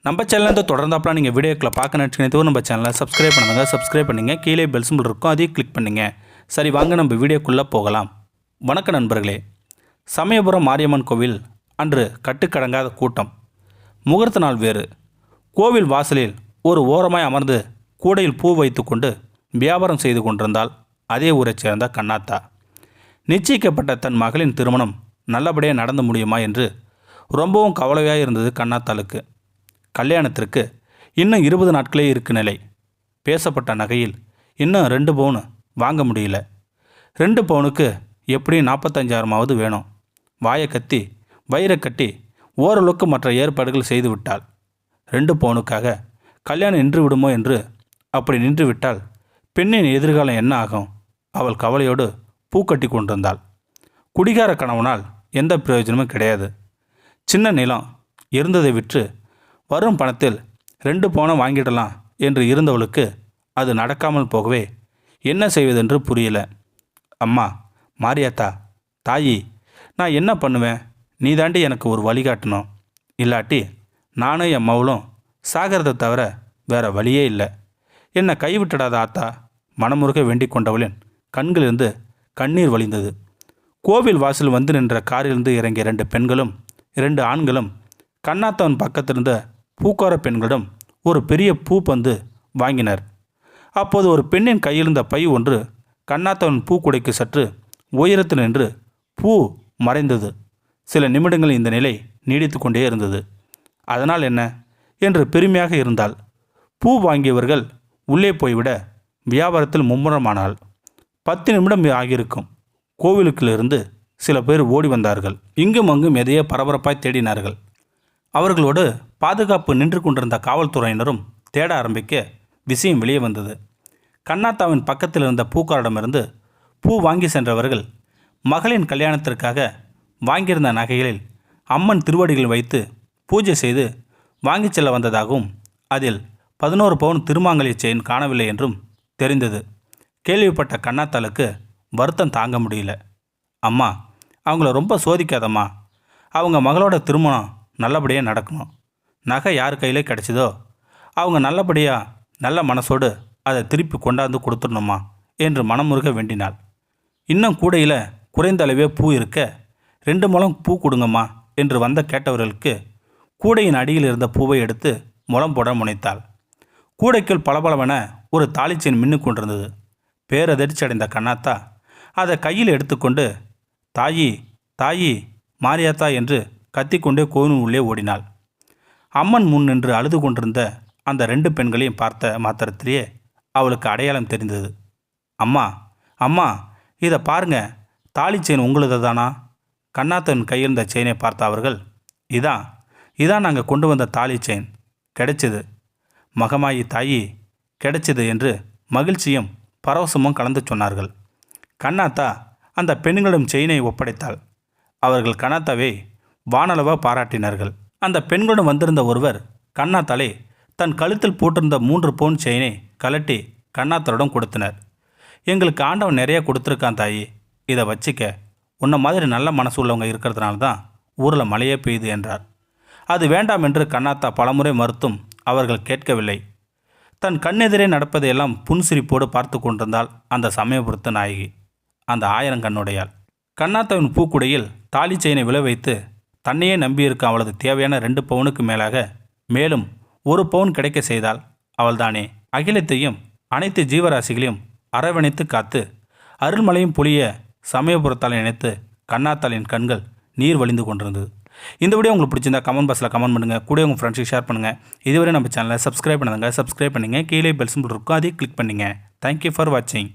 நம்ம சேனலில் தொடர்ந்தாப்பலாம் நீங்கள் வீடியோக்களை பார்க்க நினச்சிக்கினது நம்ம சேனலை சப்ஸ்கிரைப் பண்ணுங்கள். சப்ஸ்கிரைப் பண்ணிங்க. கீழே பெல் சிம்பிள் இருக்கும், அதையும் கிளிக் பண்ணிங்க. சரி, வாங்க நம்ம வீடியோக்குள்ளே போகலாம். வணக்க நண்பர்களே. சமயபுரம் மாரியம்மன் கோவில் அன்று கட்டுக்கடங்காத கூட்டம். முகூர்த்த நாள் வேறு. கோவில் வாசலில் ஒரு ஓரமாய் அமர்ந்து கூடையில் பூ வைத்து கொண்டு வியாபாரம் செய்து கொண்டிருந்தால் அதே ஊரைச் சேர்ந்த கண்ணாத்தா. நிச்சயிக்கப்பட்ட தன் மகளின் திருமணம் நல்லபடியாக நடந்து முடியுமா என்று ரொம்பவும் கவலையாக இருந்தது கண்ணாத்தாளுக்கு. கல்யாணத்திற்கு இன்னும் 20 நாட்களே இருக்கு நிலை. பேசப்பட்ட நகையில் இன்னும் 2 பவுன் வாங்க முடியல. 2 பவுனுக்கு எப்படியும் 45,000 வேணும். வாயை கத்தி வயிறை கட்டி ஓரளவுக்கு மற்ற ஏற்பாடுகள் செய்து விட்டாள். 2 பவுனுக்காக கல்யாணம் நின்று விடுமோ என்று. அப்படி நின்று விட்டால் பெண்ணின் எதிர்காலம் என்ன ஆகும்? அவள் கவலையோடு பூக்கட்டி கொண்டிருந்தாள். குடிகார கணவனால் எந்த பிரயோஜனமும் கிடையாது. சின்ன நிலம் இருந்ததை விற்று வரும் பணத்தில் 2 பவுனை வாங்கிடலாம் என்று இருந்தவளுக்கு அது நடக்காமல் போகவே என்ன செய்வதென்று புரியல. அம்மா மாரியாத்தா, தாயி, நான் என்ன பண்ணுவேன்? நீ தாண்டி எனக்கு ஒரு வழிகாட்டணும். இல்லாட்டி நானும் என் மவளும் சாகிறதை தவிர வேற வழியே இல்லை. என்னை கைவிட்டுடாத ஆத்தா. மனமுருக வேண்டிக் கொண்டவளின் கண்களிலிருந்து கண்ணீர் வழிந்தது. கோவில் வாசல் வந்து நின்ற காரிலிருந்து இறங்கிய 2 பெண்களும் 2 ஆண்களும் கண்ணாத்தவன் பக்கத்திலிருந்த பூக்கார பெண்களிடம் ஒரு பெரிய பூ பந்து வாங்கினர். அப்போது ஒரு பெண்ணின் கையிலிருந்த பை ஒன்று கண்ணாத்தவன் பூக்குடைக்கு சற்று உயரத்தில் நின்று பூ மறைந்தது. சில நிமிடங்கள் இந்த நிலை நீடித்து கொண்டே இருந்தது. அதனால் என்ன என்று பெருமையாக இருந்தால் பூ வாங்கியவர்கள் உள்ளே போய்விட வியாபாரத்தில் மும்முரமானாள். 10 நிமிடம் ஆகியிருக்கும். கோவிலுக்கிலிருந்து சில பேர் ஓடி வந்தார்கள். இங்கும் அங்கும் எதையோ பரபரப்பாய் தேடினார்கள். அவர்களோடு பாதுகாப்பு நின்று கொண்டிருந்த காவல்துறையினரும் தேட ஆரம்பிக்க விஷயம் வெளியே வந்தது. கண்ணாத்தாவின் பக்கத்தில் இருந்த பூக்காரிடமிருந்து பூ வாங்கி சென்றவர்கள் மகளின் கல்யாணத்திற்காக வாங்கியிருந்த நகைகளில் அம்மன் திருவடிகள் வைத்து பூஜை செய்து வாங்கி செல்ல வந்ததாகவும் அதில் 11 பவுன் திருமாங்கல்ய செயின் காணவில்லை என்றும் தெரிந்தது. கேள்விப்பட்ட கண்ணாத்தாளுக்கு வருத்தம் தாங்க முடியல. அம்மா, அவங்கள ரொம்ப சோதிக்காதம்மா. அவங்க மகளோட திருமணம் நல்லபடியாக நடக்கணும். நகை யார் கையில் கிடச்சிதோ அவங்க நல்லபடியாக நல்ல மனசோடு அதை திருப்பி கொண்டாந்து கொடுத்துடணுமா என்று மனமுருக வேண்டினாள். இன்னும் கூடையில் குறைந்த அளவே பூ இருக்க 2 முழம் பூ கொடுங்கம்மா என்று வந்த கேட்டவர்களுக்கு கூடையின் அடியில் இருந்த பூவை எடுத்து முழம் போட முனைத்தாள். கூடைக்குள் பளபளவென ஒரு தாலிச்செயின் மின்னு கொண்டிருந்தது. பேரதிர்ச்சி அடைந்த கண்ணாத்தா அதை கையில் எடுத்துக்கொண்டு தாயி, தாயி, மாரியாத்தா என்று கத்திக்கொண்டே கோவிலின் உள்ளே ஓடினாள். அம்மன் முன் நின்று அழுது கொண்டிருந்த அந்த 2 பெண்களையும் பார்த்த மாத்திரத்திலேயே அவளுக்கு அடையாளம் தெரிந்தது. அம்மா, அம்மா, இதை பாருங்க, தாலி செயின் உங்களுது தானா? கண்ணாத்தன் கையிருந்த செயினை பார்த்த அவர்கள், இதான் நாங்கள் கொண்டு வந்த தாலி செயின். கிடைச்சது மகமாயி, தாயி, கிடைச்சது என்று மகிழ்ச்சியும் பரவசமும் கலந்து சொன்னார்கள். கண்ணாத்தா அந்த பெண்களிடம் செயினை ஒப்படைத்தாள். அவர்கள் கண்ணாத்தாவை வானளவாக பாராட்டினார்கள். அந்த பெண்களுடன் வந்திருந்த ஒருவர் கண்ணாத்தாளை தன் கழுத்தில் போட்டிருந்த 3 பவுன் செயினை கலட்டி கண்ணாத்தாளிடம் கொடுத்தனர். எங்களுக்கு ஆண்டவன் நிறைய கொடுத்துருக்கான் தாயி, இதை வச்சிக்க. உன்ன மாதிரி நல்ல மனசு உள்ளவங்க இருக்கிறதுனால தான் ஊரில் மழையே பெய்யுது என்றார். அது வேண்டாம் என்று கண்ணாத்தா பலமுறை மறுத்தும் அவர்கள் கேட்கவில்லை. தன் கண்ணெதிரே நடப்பதையெல்லாம் புன்சிரிப்போடு பார்த்து கொண்டிருந்தால் அந்த சமயபுரத்து நாயகி, அந்த 1000 கண்ணுடையாள். கண்ணாத்தாவின் பூக்குடையில் தாலி செயினை விளை வைத்து தன்னையே நம்பியிருக்க அவளது தேவையான 2 பவுனுக்கு மேலாக மேலும் 1 பவுன் கிடைக்க செய்தால் அவள்தானே அகிலத்தையும் அனைத்து ஜீவராசிகளையும் அரவணைத்து காத்து அருள்மலையும் புளிய சமயபுரத்தால் நினைத்து கண்ணாத்தாளின் கண்கள் நீர் வழிந்து கொண்டிருந்தது. இந்த வீடியோ உங்களுக்கு பிடிச்சிருந்தா கமெண்ட் பாக்ஸில் கமெண்ட் பண்ணுங்கள். கூட உங்கள் ஃப்ரெண்ட்ஸுக்கு ஷேர் பண்ணுங்கள். இதுவரை நம்ம சேனலை சப்ஸ்கிரைப் பண்ணுங்க. சப்ஸ்கிரைப் பண்ணுங்கள். கீழே பெல் சிம்பிள் இருக்கும், அதையும் கிளிக் பண்ணுங்கள். தேங்க்யூ ஃபார் வாட்சிங்.